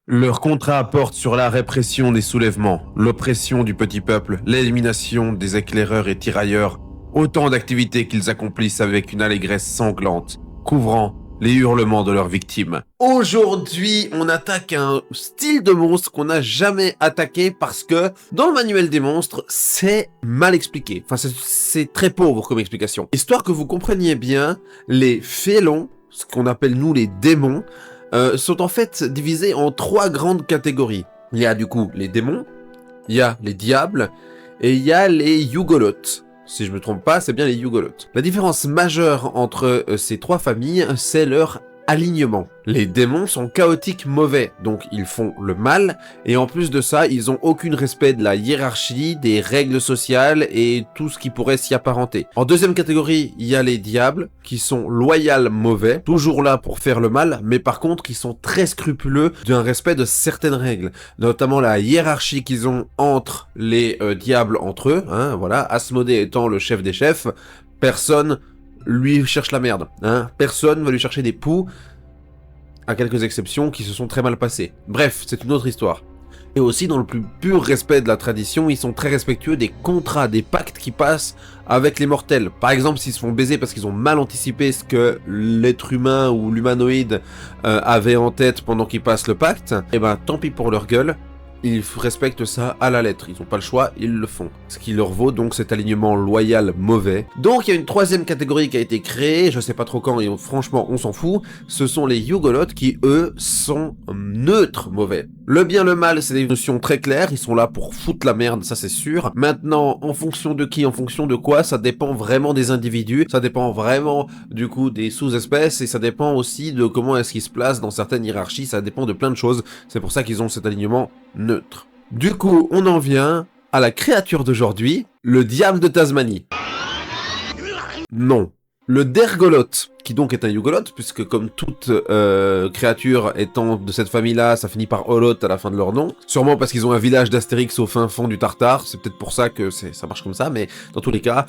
Leur contrat porte sur la répression des soulèvements, l'oppression du petit peuple, l'élimination des éclaireurs et tirailleurs, autant d'activités qu'ils accomplissent avec une allégresse sanglante, couvrant les hurlements de leurs victimes. Aujourd'hui, on attaque un style de monstre qu'on n'a jamais attaqué parce que dans le manuel des monstres, c'est mal expliqué. Enfin, c'est très pauvre comme explication. Histoire que vous compreniez bien, les félons, ce qu'on appelle nous les démons, sont en fait divisés en 3 grandes catégories. Il y a du coup les démons, il y a les diables, et il y a les yugoloths. Si je me trompe pas, c'est bien les yugoloths. La différence majeure entre ces 3 familles, c'est leur alignement. Les démons sont chaotiques mauvais, donc ils font le mal, et en plus de ça, ils ont aucun respect de la hiérarchie, des règles sociales et tout ce qui pourrait s'y apparenter. En deuxième catégorie, il y a les diables, qui sont loyaux mauvais, toujours là pour faire le mal, mais par contre qui sont très scrupuleux d'un respect de certaines règles, notamment la hiérarchie qu'ils ont entre les diables entre eux, hein, voilà, Asmodée étant le chef des chefs, personne lui cherche la merde, hein. Personne va lui chercher des poux, à quelques exceptions qui se sont très mal passées. Bref, c'est une autre histoire. Et aussi, dans le plus pur respect de la tradition, ils sont très respectueux des contrats, des pactes qui passent avec les mortels. Par exemple, s'ils se font baiser parce qu'ils ont mal anticipé ce que l'être humain ou l'humanoïde avait en tête pendant qu'ils passent le pacte, eh ben tant pis pour leur gueule. Ils respectent ça à la lettre, ils n'ont pas le choix, ils le font. Ce qui leur vaut donc cet alignement loyal mauvais. Donc il y a une 3e catégorie qui a été créée, je sais pas trop quand, et franchement on s'en fout, ce sont les yugoloths qui eux sont neutres mauvais. Le bien, le mal, c'est des notions très claires, ils sont là pour foutre la merde, ça c'est sûr. Maintenant, en fonction de qui, en fonction de quoi, ça dépend vraiment des individus, ça dépend vraiment du coup des sous-espèces, et ça dépend aussi de comment est-ce qu'ils se placent dans certaines hiérarchies, ça dépend de plein de choses, c'est pour ça qu'ils ont cet alignement neutre. Du coup, on en vient à la créature d'aujourd'hui, le diable de Tasmanie. Non. Le Dergoloth, qui donc est un yugoloth, puisque comme toute créature étant de cette famille-là, ça finit par Oloth à la fin de leur nom. Sûrement parce qu'ils ont un village d'Astérix au fin fond du Tartare, c'est peut-être pour ça que ça marche comme ça, mais dans tous les cas,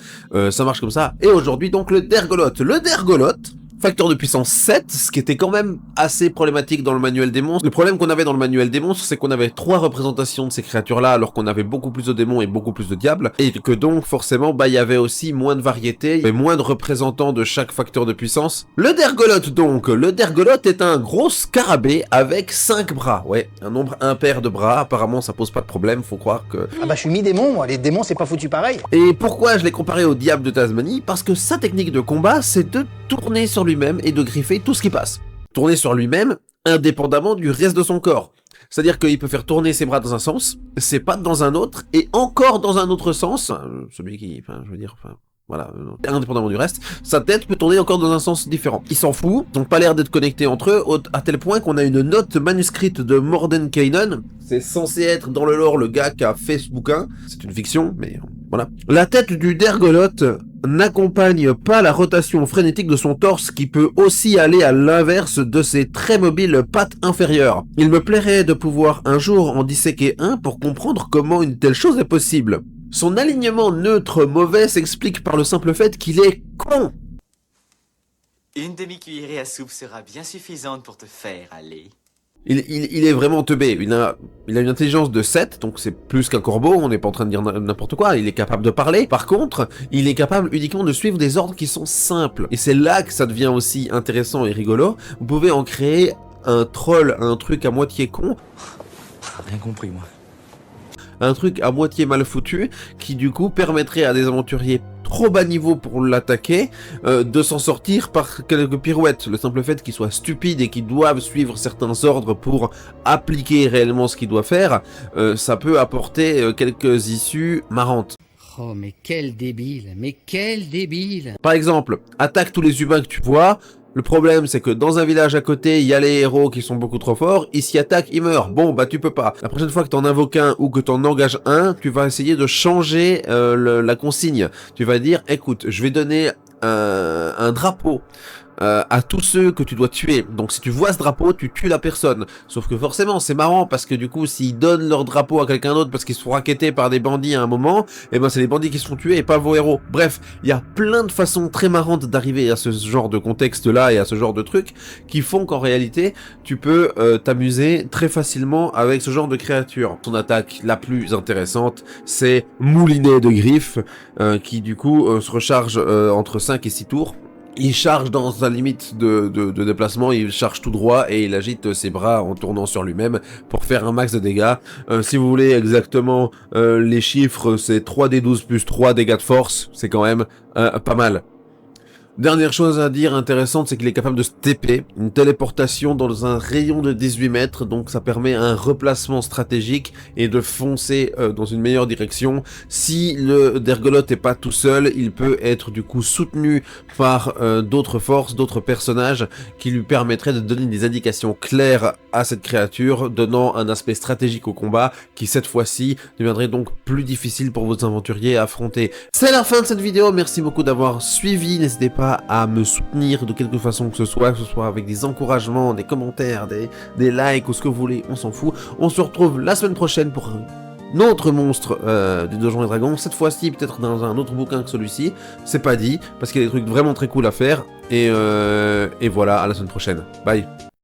ça marche comme ça. Et aujourd'hui donc le Dergoloth. Le Dergoloth, facteur de puissance 7, ce qui était quand même assez problématique dans le manuel des monstres. Le problème qu'on avait dans le manuel des monstres, c'est qu'on avait 3 représentations de ces créatures-là, alors qu'on avait beaucoup plus de démons et beaucoup plus de diables, et que donc, forcément, bah, il y avait aussi moins de variété, et moins de représentants de chaque facteur de puissance. Le Dergoloth, donc. Le Dergoloth est un gros scarabée avec 5 bras. Ouais, un nombre impair de bras, apparemment, ça pose pas de problème, faut croire que... Ah bah je suis mi-démon, moi, les démons c'est pas foutu pareil. Et pourquoi je l'ai comparé au diable de Tasmanie? Parce que sa technique de combat, c'est de tourner sur lui-même et de griffer tout ce qui passe. Tourner sur lui-même, indépendamment du reste de son corps. C'est-à-dire qu'il peut faire tourner ses bras dans un sens, ses pattes dans un autre, et encore dans un autre sens, celui qui, enfin, je veux dire, enfin, voilà, indépendamment du reste, sa tête peut tourner encore dans un sens différent. Ils s'en foutent, ils n'ont pas l'air d'être connectés entre eux, à tel point qu'on a une note manuscrite de Mordenkainen, c'est censé être dans le lore le gars qui a fait ce bouquin, c'est une fiction, mais voilà. La tête du Dergoloth n'accompagne pas la rotation frénétique de son torse qui peut aussi aller à l'inverse de ses très mobiles pattes inférieures. Il me plairait de pouvoir un jour en disséquer un pour comprendre comment une telle chose est possible. Son alignement neutre mauvais s'explique par le simple fait qu'il est con. Une demi-cuillerée à soupe sera bien suffisante pour te faire aller. Il est vraiment teubé, il a une intelligence de 7, donc c'est plus qu'un corbeau, on n'est pas en train de dire n'importe quoi, il est capable de parler. Par contre, il est capable uniquement de suivre des ordres qui sont simples. Et c'est là que ça devient aussi intéressant et rigolo. Vous pouvez en créer un troll, un truc à moitié con. Rien compris, moi. Un truc à moitié mal foutu, qui du coup permettrait à des aventuriers trop bas niveau pour l'attaquer, de s'en sortir par quelques pirouettes. Le simple fait qu'ils soient stupides et qu'ils doivent suivre certains ordres pour appliquer réellement ce qu'ils doivent faire, ça peut apporter quelques issues marrantes. Oh mais quel débile, mais quel débile. Par exemple, attaque tous les humains que tu vois. Le problème, c'est que dans un village à côté, il y a les héros qui sont beaucoup trop forts, ils s'y attaquent, ils meurent. Bon, bah tu peux pas. La prochaine fois que t'en invoques un ou que t'en engages un, tu vas essayer de changer la consigne. Tu vas dire, écoute, je vais donner un drapeau à tous ceux que tu dois tuer. Donc si tu vois ce drapeau, tu tues la personne. Sauf que forcément, c'est marrant parce que du coup, s'ils donnent leur drapeau à quelqu'un d'autre parce qu'ils se font racketter par des bandits à un moment, et ben c'est les bandits qui se font tuer et pas vos héros. Bref, il y a plein de façons très marrantes d'arriver à ce genre de contexte-là et à ce genre de trucs qui font qu'en réalité, tu peux t'amuser très facilement avec ce genre de créature. Ton attaque la plus intéressante, c'est Moulinet de griffes, qui du coup se recharge entre 5 et 6 tours. Il charge dans sa limite de déplacement, il charge tout droit et il agite ses bras en tournant sur lui-même pour faire un max de dégâts. Si vous voulez exactement les chiffres, c'est 3d12 plus 3 dégâts de force, c'est quand même pas mal. Dernière chose à dire intéressante, c'est qu'il est capable de se TP, une téléportation dans un rayon de 18 mètres, donc ça permet un replacement stratégique et de foncer dans une meilleure direction. Si le Dergolot est pas tout seul, il peut être du coup soutenu par d'autres forces, d'autres personnages qui lui permettraient de donner des indications claires à cette créature, donnant un aspect stratégique au combat qui cette fois-ci deviendrait donc plus difficile pour vos aventuriers à affronter. C'est la fin de cette vidéo, merci beaucoup d'avoir suivi, n'hésitez pas à me soutenir de quelque façon que ce soit avec des encouragements, des commentaires, des likes ou ce que vous voulez, on s'en fout. On se retrouve la semaine prochaine pour un autre monstre du Donjons et Dragons, cette fois-ci peut-être dans un autre bouquin que celui-ci, c'est pas dit, parce qu'il y a des trucs vraiment très cool à faire, et voilà, à la semaine prochaine, bye.